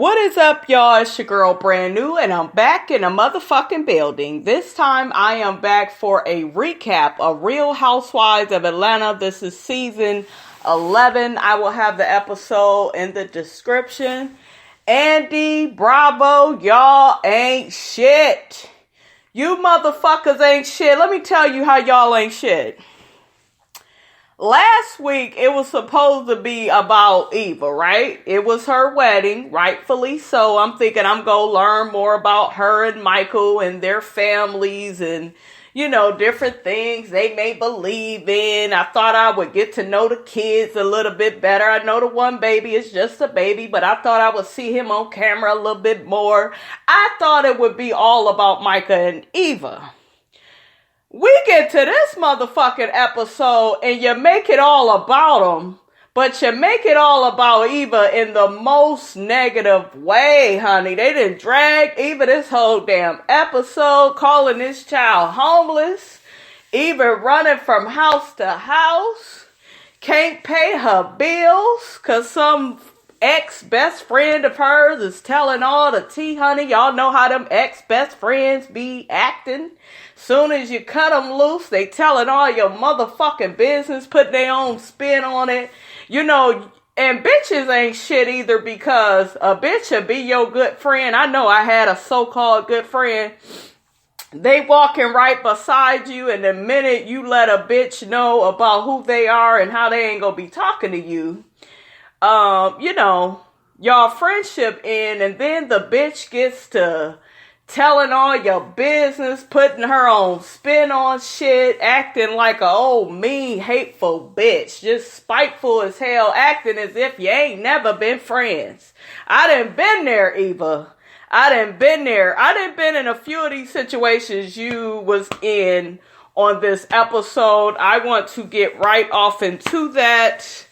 What is up, y'all? It's your girl Brand New, and I'm back in a motherfucking building. This time I am back for a recap of Real Housewives of Atlanta. This is season 11. I will have the episode in the description. Andy, Bravo, y'all ain't shit. You motherfuckers ain't shit. Let me tell you how y'all ain't shit. Last week, it was supposed to be about Eva, right? It was her wedding, rightfully so. I'm thinking I'm going to learn more about her and Michael and their families and, you know, different things they may believe in. I thought I would get to know the kids a little bit better. I know the one baby is just a baby, but I thought I would see him on camera a little bit more. I thought it would be all about Micah and Eva. We get to this motherfucking episode and you make it all about them, but you make it all about Eva in the most negative way, honey. They done drag Eva this whole damn episode, calling this child homeless, Eva running from house to house, can't pay her bills because some ex-best friend of hers is telling all the tea, honey. Y'all know how them ex-best friends be acting. Soon as you cut them loose, they telling all your motherfucking business, putting their own spin on it. You know, and bitches ain't shit either, because a bitch will be your good friend. I know I had a so-called good friend. They walking right beside you, and the minute you let a bitch know about who they are and how they ain't gonna be talking to you, you know, y'all friendship in, and then the bitch gets to telling all your business, putting her own spin on shit, acting like a old mean, hateful bitch, just spiteful as hell, acting as if you ain't never been friends. I done been there, Eva. I done been there. I done been in a few of these situations you was in on this episode. I want to get right off into that.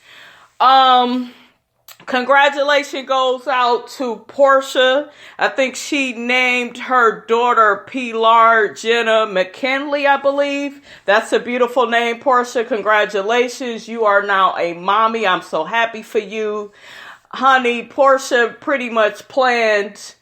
Congratulations goes out to Portia. I think she named her daughter Pilar Jenna McKinley, I believe. That's a beautiful name, Portia. Congratulations. You are now a mommy. I'm so happy for you. Honey, Portia pretty much planned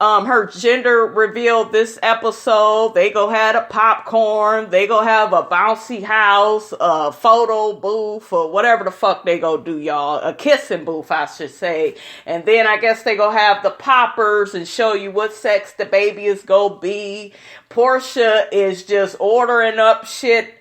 her gender reveal this episode. They go have a popcorn. They go have a bouncy house, a photo booth, or whatever the fuck they go do, y'all. A kissing booth, I should say. And then I guess they go have the poppers and show you what sex the baby is gonna be. Portia is just ordering up shit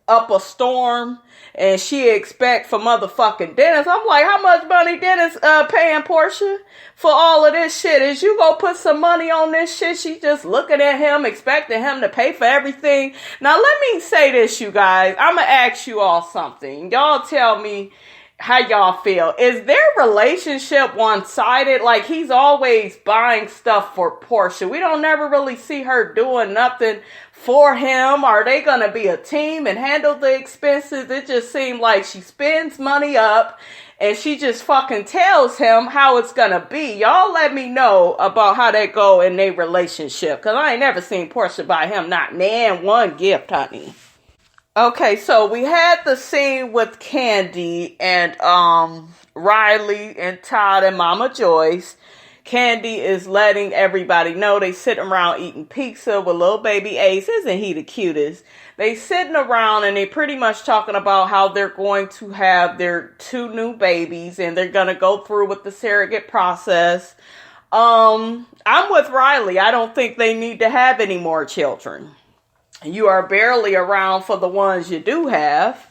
up a storm, and she expect for motherfucking Dennis. I'm like, how much money Dennis paying Portia for all of this shit? Is you gonna put some money on this shit? She just looking at him, expecting him to pay for everything. Now let me say this, you guys. I'm gonna ask you all something. Y'all tell me how y'all feel. Is their relationship one-sided? Like, he's always buying stuff for Portia. We don't never really see her doing nothing for him. Are they gonna be a team and handle the expenses? It just seemed like she spends money up and she just fucking tells him how it's gonna be. Y'all let me know about how they go in their relationship, because I ain't never seen Portia buy him not one gift, honey. Okay, so we had the scene with Kandi and Riley and Todd and Mama Joyce. Kandi is letting everybody know they sitting around eating pizza with little baby Ace. Isn't he the cutest? They sitting around and they pretty much talking about how they're going to have their 2 new babies and they're going to go through with the surrogate process. I'm with Riley. I don't think they need to have any more children. You are barely around for the ones you do have.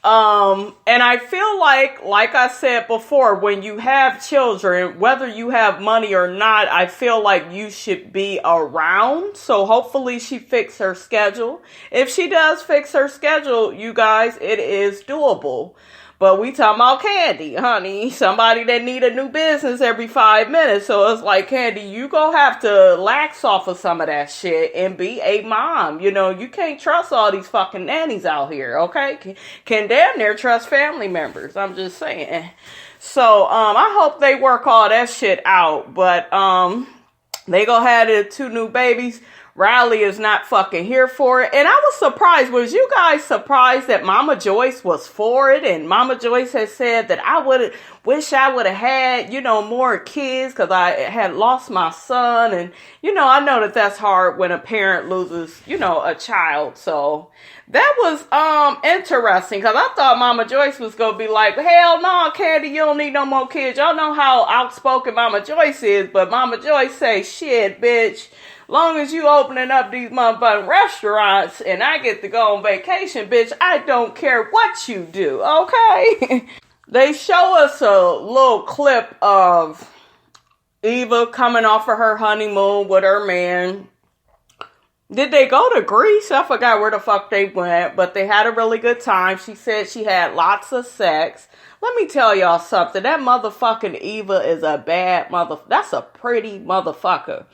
And I feel like I said before, when you have children, whether you have money or not, I feel like you should be around. So hopefully she fixed her schedule. If she does fix her schedule, you guys, it is doable. But we talking about Kandi, honey. Somebody that need a new business every 5 minutes. So it's like, Kandi, you gonna have to lax off of some of that shit and be a mom. You know, you can't trust all these fucking nannies out here, okay? Can damn near trust family members. I'm just saying. So, I hope they work all that shit out. But, they gonna have the 2 new babies. Riley is not fucking here for it. And I was surprised. Was you guys surprised that Mama Joyce was for it? And Mama Joyce has said that wish I would have had, more kids because I had lost my son. And, I know that that's hard when a parent loses, a child. So that was interesting because I thought Mama Joyce was going to be like, hell no, Kandi, you don't need no more kids. Y'all know how outspoken Mama Joyce is. But Mama Joyce say, shit, bitch. Long as you opening up these motherfucking restaurants and I get to go on vacation, bitch, I don't care what you do, okay? They show us a little clip of Eva coming off of her honeymoon with her man. Did they go to Greece? I forgot where the fuck they went, but they had a really good time. She said she had lots of sex. Let me tell y'all something. That motherfucking Eva is a bad that's a pretty motherfucker.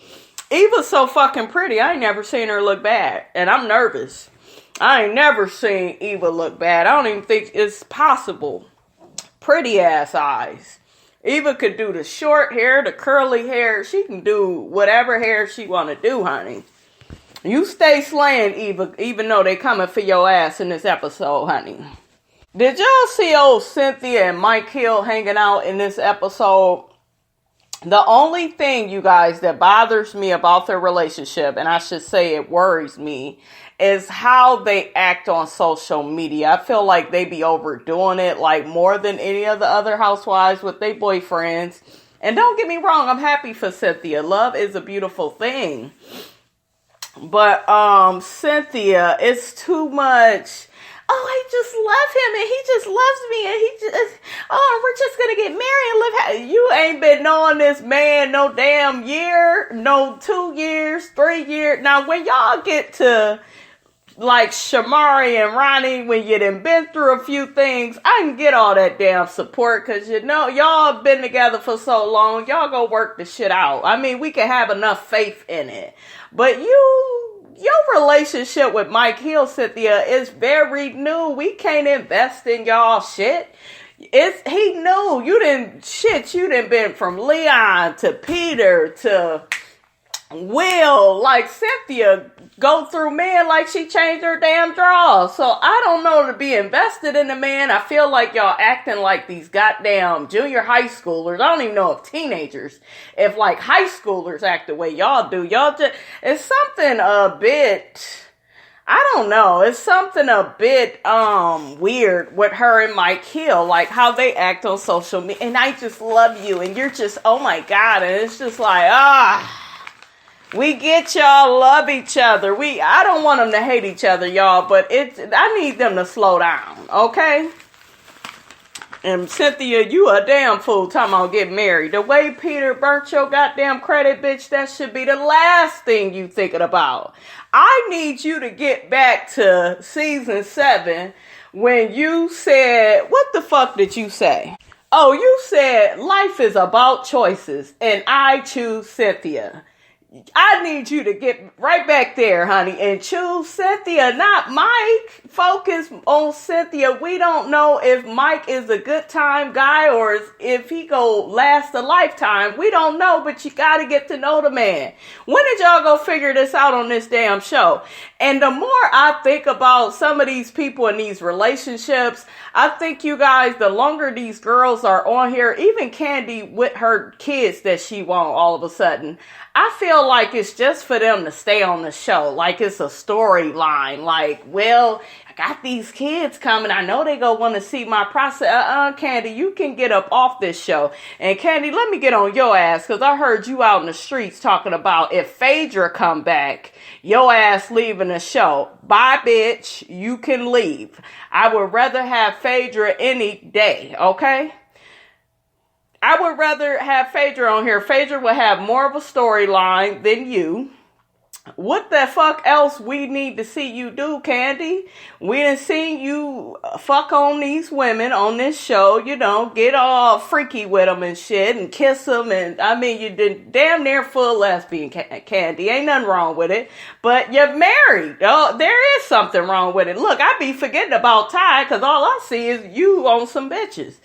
Eva's so fucking pretty. I ain't never seen her look bad. And I'm nervous. I ain't never seen Eva look bad. I don't even think it's possible. Pretty ass eyes. Eva could do the short hair, the curly hair. She can do whatever hair she want to do, honey. You stay slaying, Eva, even though they coming for your ass in this episode, honey. Did y'all see old Cynthia and Mike Hill hanging out in this episode? The only thing, you guys, that bothers me about their relationship, and I should say it worries me, is how they act on social media. I feel like they be overdoing it, like more than any of the other housewives with their boyfriends. And don't get me wrong, I'm happy for Cynthia. Love is a beautiful thing. But Cynthia, it's too much. Oh, I just love him and he just loves me and we're just going to get married and live. You ain't been knowing this man no damn year, no 2 years, 3 years. Now, when y'all get to like Shamari and Ronnie, when you done been through a few things, I can get all that damn support because y'all been together for so long. Y'all go work the shit out. I mean, we can have enough faith in it. But your relationship with Mike Hill, Cynthia, is very new. We can't invest in y'all shit. He knew. You done been from Leon to Peter to Will. Like Cynthia go through men like she changed her damn drawers. So I don't know to be invested in the man. I feel like y'all acting like these goddamn junior high schoolers. I don't even know if teenagers, if like high schoolers act the way y'all do. Y'all just, it's something a bit, I don't know. It's something a bit weird with her and Mike Hill, like how they act on social media. And I just love you. And you're just, oh my God. And it's just like, we get y'all love each other. I don't want them to hate each other, y'all, but I need them to slow down, okay? And Cynthia, you a damn fool talking about getting married. The way Peter burnt your goddamn credit, bitch, that should be the last thing you thinking about. I need you to get back to season 7 when you said, what the fuck did you say? Oh, you said life is about choices and I choose Cynthia. I need you to get right back there, honey, and choose Cynthia, not Mike. Focus on Cynthia. We don't know if Mike is a good time guy or if he go last a lifetime. We don't know, but you got to get to know the man. When did y'all go figure this out on this damn show? And the more I think about some of these people in these relationships, I think, you guys, the longer these girls are on here, even Kandi with her kids that she want all of a sudden, I feel like it's just for them to stay on the show. Like it's a storyline. Like, well, I got these kids coming. I know they gonna want to see my process. Kandi, you can get up off this show. And Kandi, let me get on your ass because I heard you out in the streets talking about if Phaedra come back, your ass leaving the show. Bye, bitch. You can leave. I would rather have Phaedra any day, okay? I would rather have Phaedra on here. Phaedra would have more of a storyline than you. What the fuck else we need to see you do, Kandi? We done seen you fuck on these women on this show, get all freaky with them and shit and kiss them. And I mean, you did damn near full lesbian, Kandi. Ain't nothing wrong with it. But you're married. Oh, there is something wrong with it. Look, I be forgetting about Ty because all I see is you on some bitches.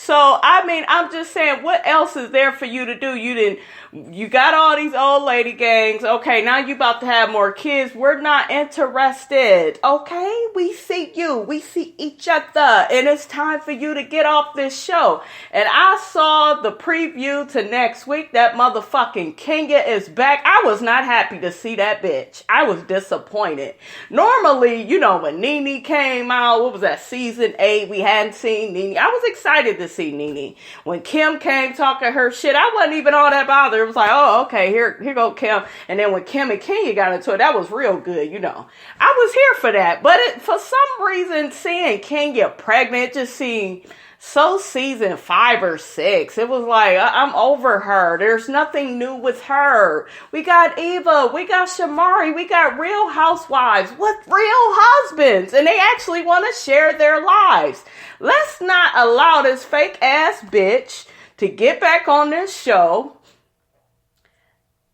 So, I mean, I'm just saying, what else is there for you to do? You got all these old lady gangs. Okay, now you about to have more kids. We're not interested. Okay, we see you. We see each other. And it's time for you to get off this show. And I saw the preview to next week. That motherfucking Kenya is back. I was not happy to see that bitch. I was disappointed. Normally, you know, when NeNe came out, what was that, season 8, we hadn't seen NeNe. I was excited to see NeNe. When Kim came talking her shit, I wasn't even all that bothered. It was like, oh, okay, here go Kim. And then when Kim and Kenya got into it, that was real good, you know. I was here for that. But for some reason, seeing Kenya pregnant, it just seemed so season 5 or 6. It was like, I'm over her. There's nothing new with her. We got Eva. We got Shamari. We got real housewives with real husbands. And they actually want to share their lives. Let's not allow this fake ass bitch to get back on this show.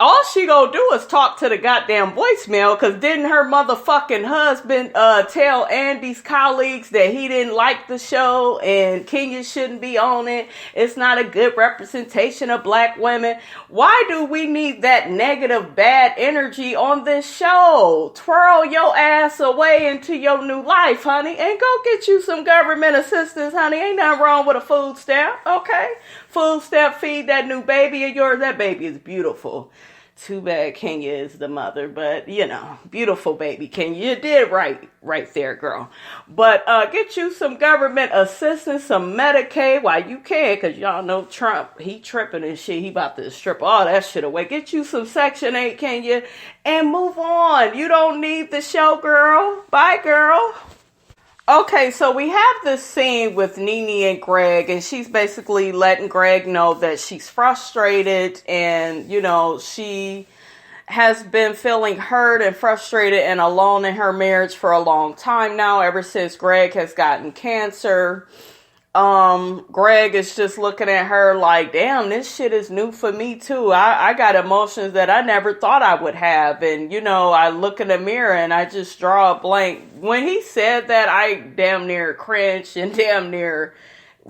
All she gonna do is talk to the goddamn voicemail, because didn't her motherfucking husband tell Andy's colleagues that he didn't like the show and Kenya shouldn't be on it? It's not a good representation of black women. Why do we need that negative bad energy on this show? Twirl your ass away into your new life, honey, and go get you some government assistance, honey. Ain't nothing wrong with a food stamp, okay? Food stamp, feed that new baby of yours. That baby is beautiful. Too bad Kenya is the mother, but you know, beautiful baby Kenya. You did right there, girl. But get you some government assistance, some Medicaid while you can, because y'all know Trump, he tripping and shit. He about to strip all that shit away. Get you some Section 8, Kenya, and move on. You don't need the show, girl. Bye, girl. Okay, so we have this scene with NeNe and Greg, and she's basically letting Greg know that she's frustrated and, you know, she has been feeling hurt and frustrated and alone in her marriage for a long time now, ever since Greg has gotten cancer. Greg is just looking at her like, damn, this shit is new for me too. I got emotions that I never thought I would have. And, you know, I look in the mirror and I just draw a blank. When he said that, I damn near cringed and damn near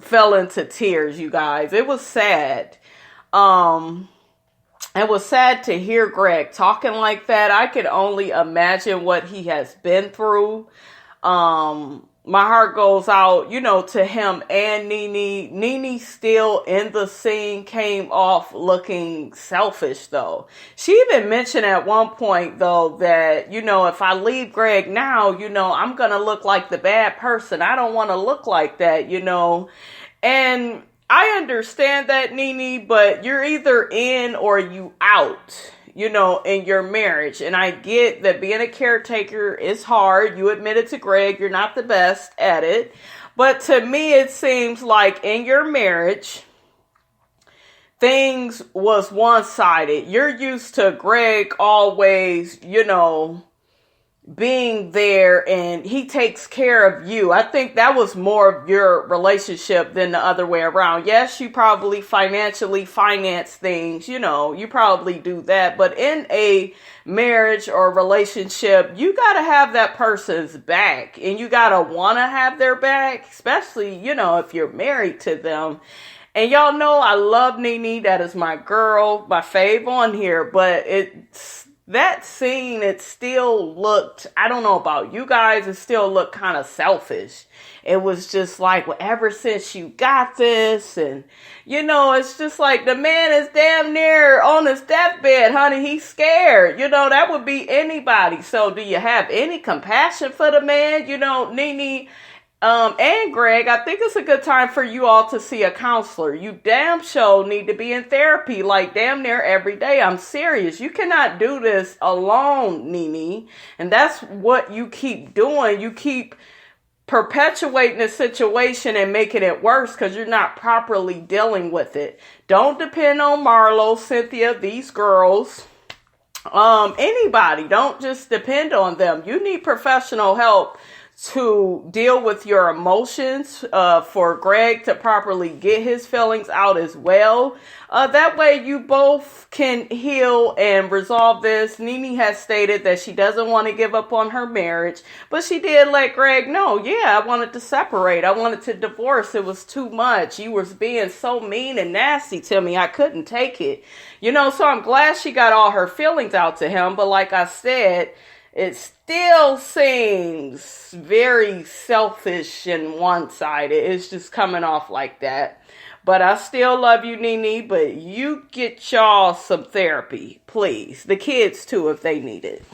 fell into tears, you guys. It was sad. It was sad to hear Greg talking like that. I could only imagine what he has been through. My heart goes out, you know, to him and NeNe. NeNe still in the scene came off looking selfish, though. She even mentioned at one point, though, that, you know, if I leave Greg now, you know, I'm going to look like the bad person. I don't want to look like that, you know. And I understand that, NeNe, but you're either in or you out, you know, in your marriage. And I get that being a caretaker is hard. You admitted to Greg, you're not the best at it. But to me, it seems like in your marriage, things was one-sided. You're used to Greg always, you know, being there and he takes care of you. I think that was more of your relationship than the other way around. Yes, you probably financially finance things, you know, you probably do that. But in a marriage or relationship, you got to have that person's back and you got to want to have their back, especially, you know, if you're married to them. And y'all know I love NeNe. That is my girl, my fave on here, but that scene, it still looked, I don't know about you guys, it still looked kind of selfish. It was just like, well, ever since you got this, and, you know, it's just like the man is damn near on his deathbed, honey. He's scared. You know, that would be anybody. So do you have any compassion for the man? You know, NeNe and Greg, I think it's a good time for you all to see a counselor. You damn sure need to be in therapy like damn near every day. I'm serious. You cannot do this alone, NeNe. And that's what you keep doing. You keep perpetuating the situation and making it worse because you're not properly dealing with it. Don't depend on Marlo, Cynthia, these girls, anybody. Don't just depend on them. You need professional help to deal with your emotions, for Greg to properly get his feelings out as well. That way you both can heal and resolve this. NeNe has stated that she doesn't want to give up on her marriage, but she did let Greg know, yeah, I wanted to separate. I wanted to divorce. It was too much. You was being so mean and nasty to me. I couldn't take it. So I'm glad she got all her feelings out to him. But like I said, it still seems very selfish and one-sided. It's just coming off like that. But I still love you, NeNe, but you get y'all some therapy, please. The kids, too, if they need it.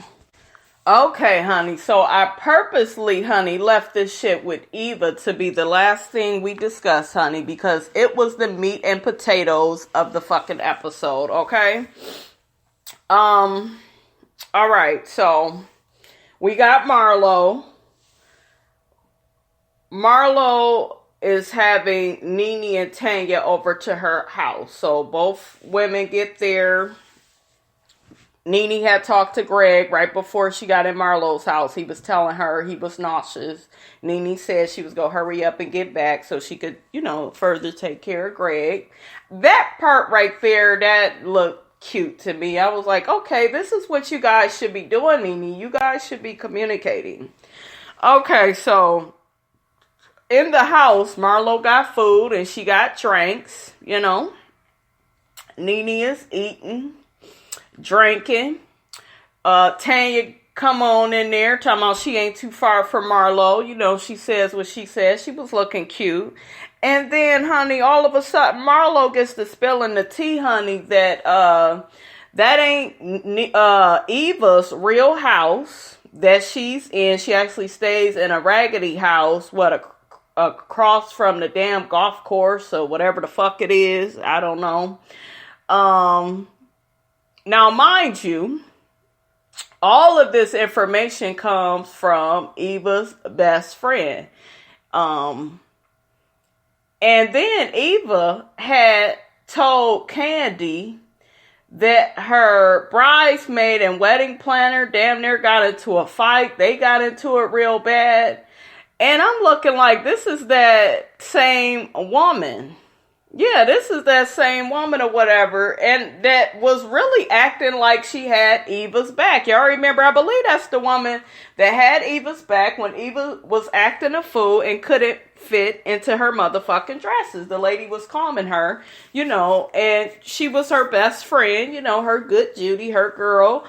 Okay, honey, so I purposely, honey, left this shit with Eva to be the last thing we discuss, honey, because it was the meat and potatoes of the fucking episode, okay? All right, so we got Marlo. Marlo is having NeNe and Tanya over to her house. So both women get there. NeNe had talked to Greg right before she got in Marlo's house. He was telling her he was nauseous. NeNe said she was going to hurry up and get back so she could, further take care of Greg. That part right there, that looked cute to me. I was like, okay, this is what you guys should be doing, NeNe. You guys should be communicating. Okay, so in the house, Marlo got food and she got drinks, NeNe is eating, drinking. Tanya come on in there talking about she ain't too far from Marlo. She says what she says. She was looking cute. And then, honey, all of a sudden, Marlo gets to spilling the tea, honey, that that ain't Eva's real house that she's in. She actually stays in a raggedy house, across from the damn golf course or whatever the fuck it is. I don't know. Now, mind you, all of this information comes from Eva's best friend. And then Eva had told Kandi that her bridesmaid and wedding planner damn near got into a fight. They got into it real bad. And I'm looking like this is that same woman. Yeah, this is that same woman or whatever. And that was really acting like she had Eva's back. Y'all remember, I believe that's the woman that had Eva's back when Eva was acting a fool and couldn't fit into her motherfucking dresses. The lady was calming her, and she was her best friend, her good Judy, her girl.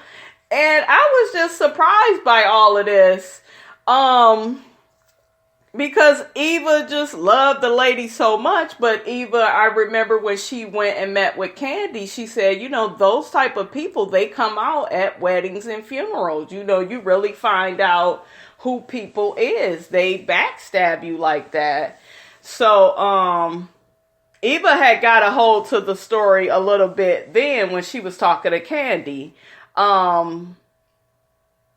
And I was just surprised by all of this. Because Eva just loved the lady so much. But Eva, I remember when she went and met with Kandi, she said, those type of people, they come out at weddings and funerals. You really find out who people is. They backstab you like that. So, Eva had got a hold to the story a little bit then when she was talking to Kandi.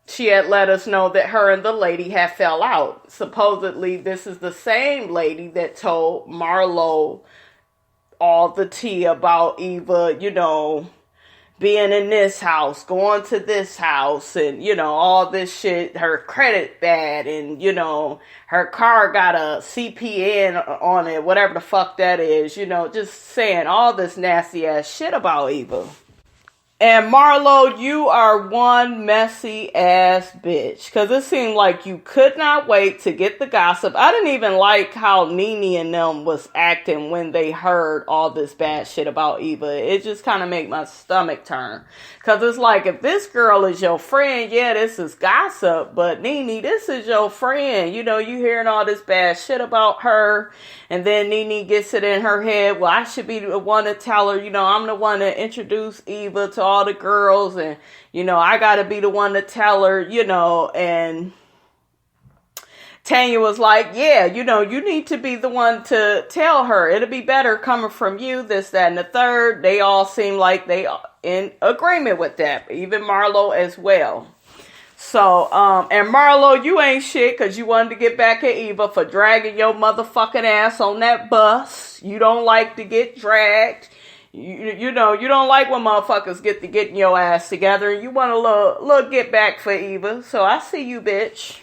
She had let us know that her and the lady had fell out. Supposedly, this is the same lady that told Marlo all the tea about Eva, being in this house, going to this house, and, all this shit. Her credit bad, and, her car got a CPN on it, whatever the fuck that is, just saying all this nasty ass shit about Eva. And Marlo, you are one messy ass bitch. Because it seemed like you could not wait to get the gossip. I didn't even like how NeNe and them was acting when they heard all this bad shit about Eva. It just kind of made my stomach turn. Because it's like, if this girl is your friend, yeah, this is gossip. But NeNe, this is your friend. You hearing all this bad shit about her. And then NeNe gets it in her head, well, I should be the one to tell her, I'm the one to introduce Eva to all the girls, and I gotta be the one to tell her, and Tanya was like, yeah, you need to be the one to tell her. It'll be better coming from you, this, that, and the third. They all seem like they are in agreement with that, even Marlo as well. So, and Marlo, you ain't shit because you wanted to get back at Eva for dragging your motherfucking ass on that bus. You don't like to get dragged. You don't like when motherfuckers get to getting your ass together. You want a little get back for Eva. So I see you, bitch.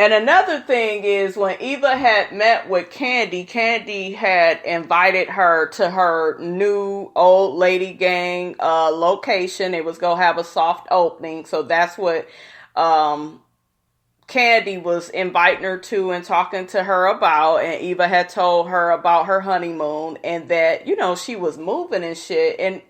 And another thing is when Eva had met with Kandi, Kandi had invited her to her new old lady gang location. It was going to have a soft opening. So that's what Kandi was inviting her to and talking to her about. And Eva had told her about her honeymoon and that, she was moving and shit. And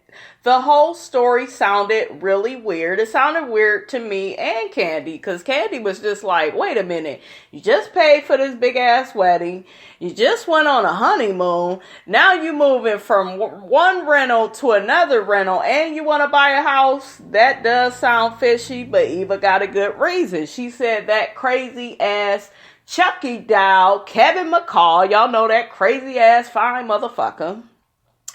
the whole story sounded really weird. It sounded weird to me and Kandi because Kandi was just like, wait a minute. You just paid for this big ass wedding. You just went on a honeymoon. Now you moving from one rental to another rental and you want to buy a house. That does sound fishy, but Eva got a good reason. She said that crazy ass Chucky doll, Kevin McCall, y'all know that crazy ass fine motherfucker.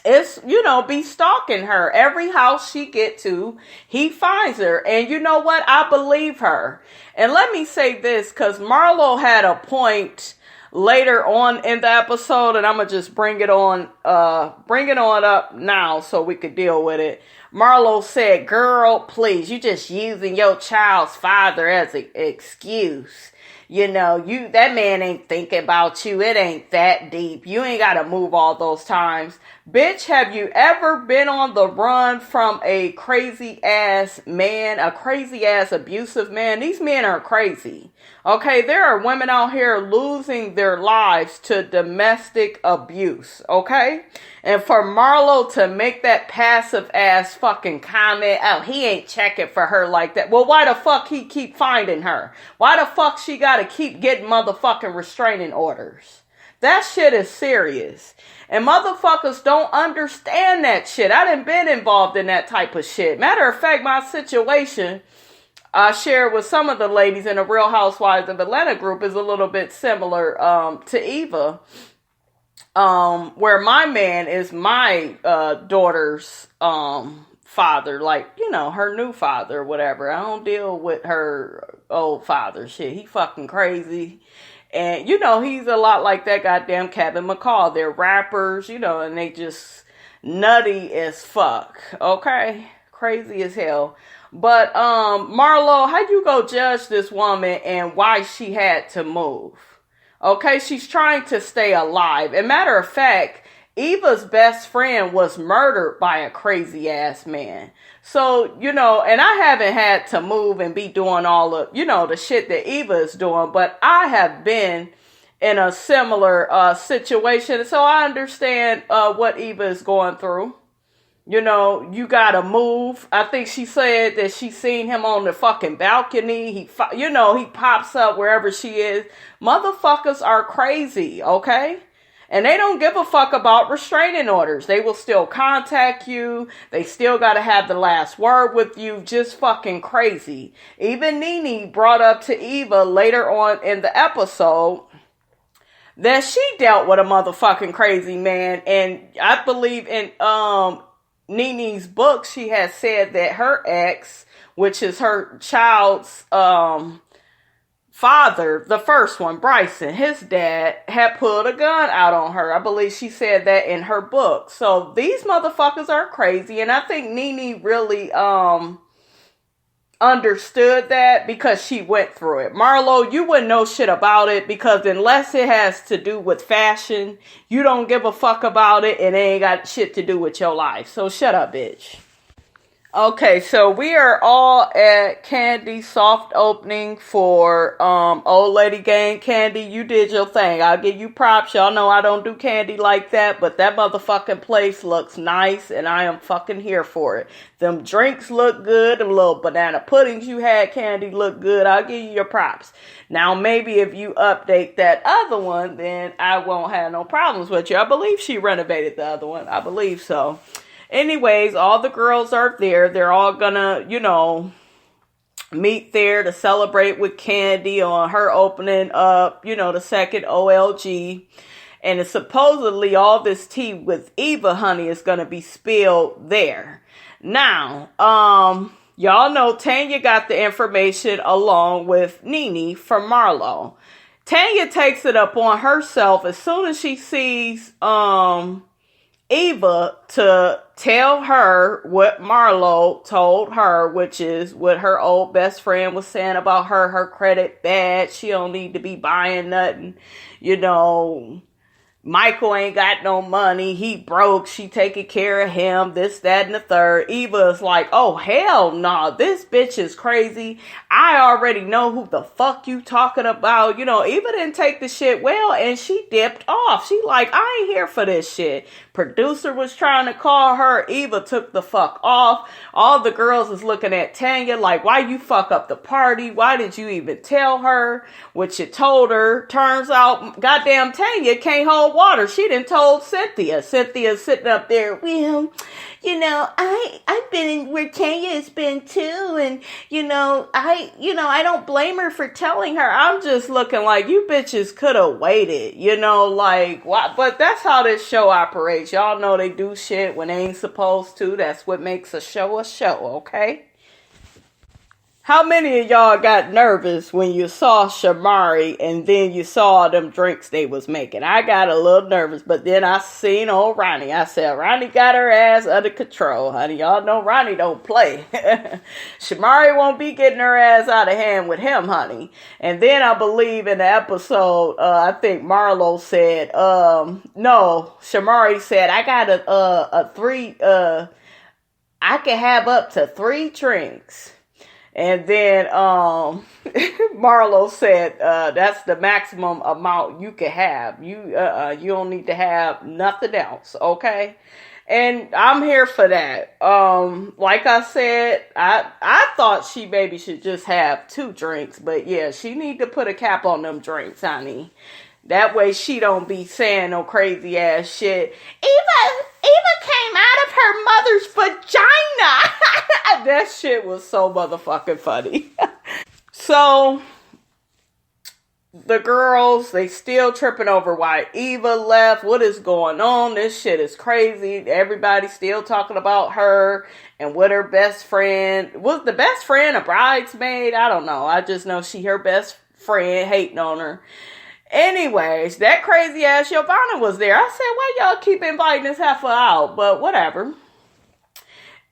It's, be stalking her. Every house she get to, he finds her. And you know what? I believe her. And let me say this, because Marlo had a point later on in the episode, and I'm going to just bring it on up now so we could deal with it. Marlo said, girl, please, you just using your child's father as an excuse. That man ain't thinking about you. It ain't that deep. You ain't got to move all those times. Bitch, have you ever been on the run from a crazy ass man, a crazy ass abusive man? These men are crazy. Okay, there are women out here losing their lives to domestic abuse. Okay? And for Marlo to make that passive ass fucking comment, oh, he ain't checking for her like that. Well, why the fuck he keep finding her? Why the fuck she gotta keep getting motherfucking restraining orders? That shit is serious. And motherfuckers don't understand that shit. I done been involved in that type of shit. Matter of fact, my situation I shared with some of the ladies in the Real Housewives of Atlanta group is a little bit similar to Eva. Where my man is my daughter's father, like, her new father or whatever. I don't deal with her old father shit. He fucking crazy. And, he's a lot like that goddamn Kevin McCall. They're rappers, and they just nutty as fuck. Okay? Crazy as hell. But, Marlo, how you go judge this woman and why she had to move? Okay? She's trying to stay alive. And matter of fact, Eva's best friend was murdered by a crazy ass man. So, and I haven't had to move and be doing all of, the shit that Eva is doing, but I have been in a similar situation. So I understand what Eva is going through. You gotta move. I think she said that she seen him on the fucking balcony. He pops up wherever she is. Motherfuckers are crazy, okay? And they don't give a fuck about restraining orders. They will still contact you. They still got to have the last word with you. Just fucking crazy. Even NeNe brought up to Eva later on in the episode that she dealt with a motherfucking crazy man. And I believe in NeNe's book, she has said that her ex, which is her child's father, the first one, Bryson, his dad, had pulled a gun out on her. I believe she said that in her book. So these motherfuckers are crazy. And I think NeNe really understood that because she went through it. Marlo, you wouldn't know shit about it because unless it has to do with fashion, you don't give a fuck about it and it ain't got shit to do with your life. So shut up, bitch. Okay, so we are all at Kandi's soft opening for Old Lady Gang. Kandi, you did your thing. I'll give you props. Y'all know I don't do Kandi like that, but that motherfucking place looks nice, and I am fucking here for it. Them drinks look good. Them little banana puddings you had, Kandi, look good. I'll give you your props. Now, maybe if you update that other one, then I won't have no problems with you. I believe she renovated the other one. I believe so. Anyways, all the girls are there. They're all gonna, meet there to celebrate with Kandi on her opening up, the second OLG. And it's supposedly all this tea with Eva, honey, is gonna be spilled there. Now, y'all know Tanya got the information along with NeNe from Marlo. Tanya takes it up on herself as soon as she sees, Eva to tell her what Marlo told her, which is what her old best friend was saying about her. Her credit bad. She don't need to be buying nothing. You know, Michael ain't got no money. He broke. She taking care of him. This, that, and the third. Eva is like, oh, hell no. Nah. This bitch is crazy. I already know who the fuck you talking about. You know, Eva didn't take the shit well, and she dipped off. She like, I ain't here for this shit. Producer was trying to call her. Eva took the fuck off. All the girls is looking at Tanya like, why you fuck up the party? Why did you even tell her what you told her? Turns out, goddamn Tanya can't hold water. She done told Cynthia. Cynthia's sitting up there, well, you know, I've been where Tanya has been too, and I don't blame her for telling her. I'm just looking like, you bitches could have waited, like, why? But that's how this show operates. Y'all know they do shit when they ain't supposed to. That's what makes a show, okay? How many of y'all got nervous when you saw Shamari and then you saw them drinks they was making? I got a little nervous, but then I seen old Ronnie. I said, Ronnie got her ass under control, honey. Y'all know Ronnie don't play. Shamari won't be getting her ass out of hand with him, honey. And then I believe in the episode, I think Marlo said, no, Shamari said, I got a three, I can have up to 3 drinks. And then Marlo said, that's the maximum amount you can have. You don't need to have nothing else, okay? And I'm here for that. Like I said, I thought she maybe should just have 2 drinks. But yeah, she need to put a cap on them drinks, honey. That way she don't be saying no crazy ass shit. Eva came out of her mother's vagina. That shit was so motherfucking funny. So, the girls, they still tripping over why Eva left. What is going on? This shit is crazy. Everybody still talking about her and what her best friend... Was the best friend a bridesmaid? I don't know. I just know she her best friend hating on her. Anyways, that crazy ass Giovanna was there. I said, why y'all keep inviting this heifer out? But whatever.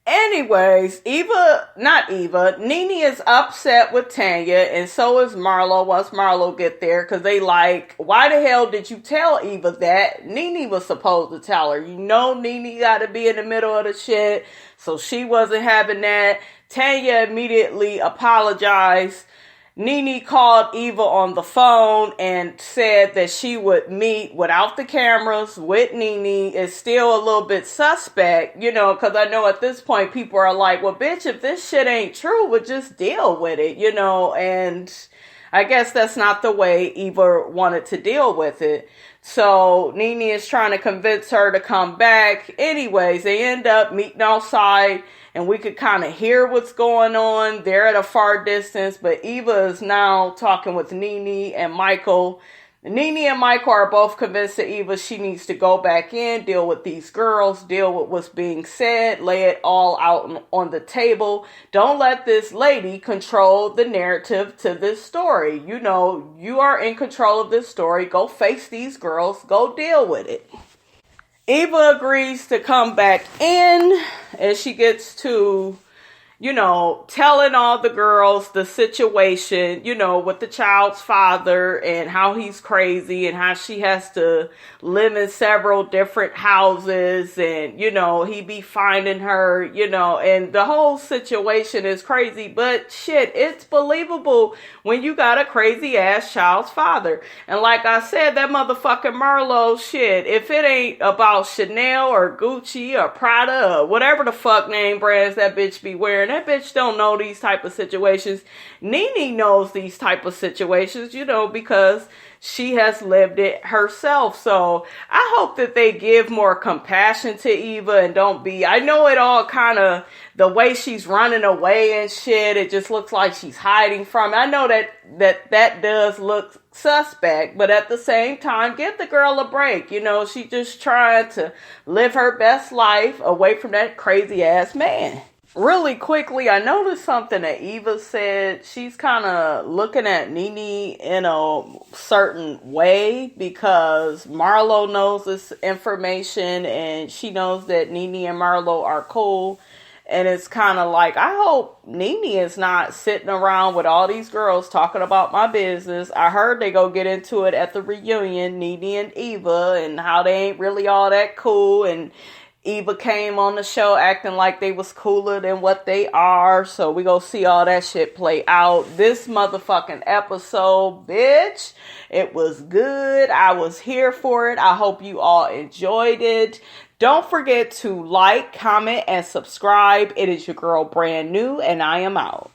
Anyways, NeNe is upset with Tanya, and so is Marlo once Marlo get there, because they like, why the hell did you tell Eva that? NeNe was supposed to tell her. NeNe got to be in the middle of the shit, so she wasn't having that. Tanya immediately apologized. NeNe called Eva on the phone and said that she would meet without the cameras with NeNe. Is still a little bit suspect, because I know at this point people are like, well, bitch, if this shit ain't true, we'll just deal with it, and I guess that's not the way Eva wanted to deal with it. So NeNe is trying to convince her to come back. Anyways, they end up meeting outside, and we could kind of hear what's going on. They're at a far distance, but Eva is now talking with NeNe and Michael. NeNe and Michael are both convinced that Eva, she needs to go back in, deal with these girls, deal with what's being said, lay it all out on the table. Don't let this lady control the narrative to this story. You are in control of this story. Go face these girls. Go deal with it. Eva agrees to come back in, and she gets to, telling all the girls the situation, with the child's father and how he's crazy and how she has to live in several different houses and, he be finding her, and the whole situation is crazy, but shit, it's believable when you got a crazy ass child's father. And like I said, that motherfucking Marlo shit, if it ain't about Chanel or Gucci or Prada or whatever the fuck name brands that bitch be wearing, that bitch don't know these type of situations. NeNe knows these type of situations, because she has lived it herself. So I hope that they give more compassion to Eva and don't be, I know it all kind of, the way she's running away and shit, it just looks like she's hiding from it. I know that does look suspect, but at the same time, give the girl a break. She just trying to live her best life away from that crazy ass man. Really quickly, I noticed something that Eva said. She's kind of looking at NeNe in a certain way because Marlo knows this information and she knows that NeNe and Marlo are cool. And it's kind of like, I hope NeNe is not sitting around with all these girls talking about my business. I heard they go get into it at the reunion, NeNe and Eva, and how they ain't really all that cool. And Eva came on the show acting like they was cooler than what they are. So we go see all that shit play out. This motherfucking episode, bitch. It was good. I was here for it. I hope you all enjoyed it. Don't forget to like, comment, and subscribe. It is your girl Brand New, and I am out.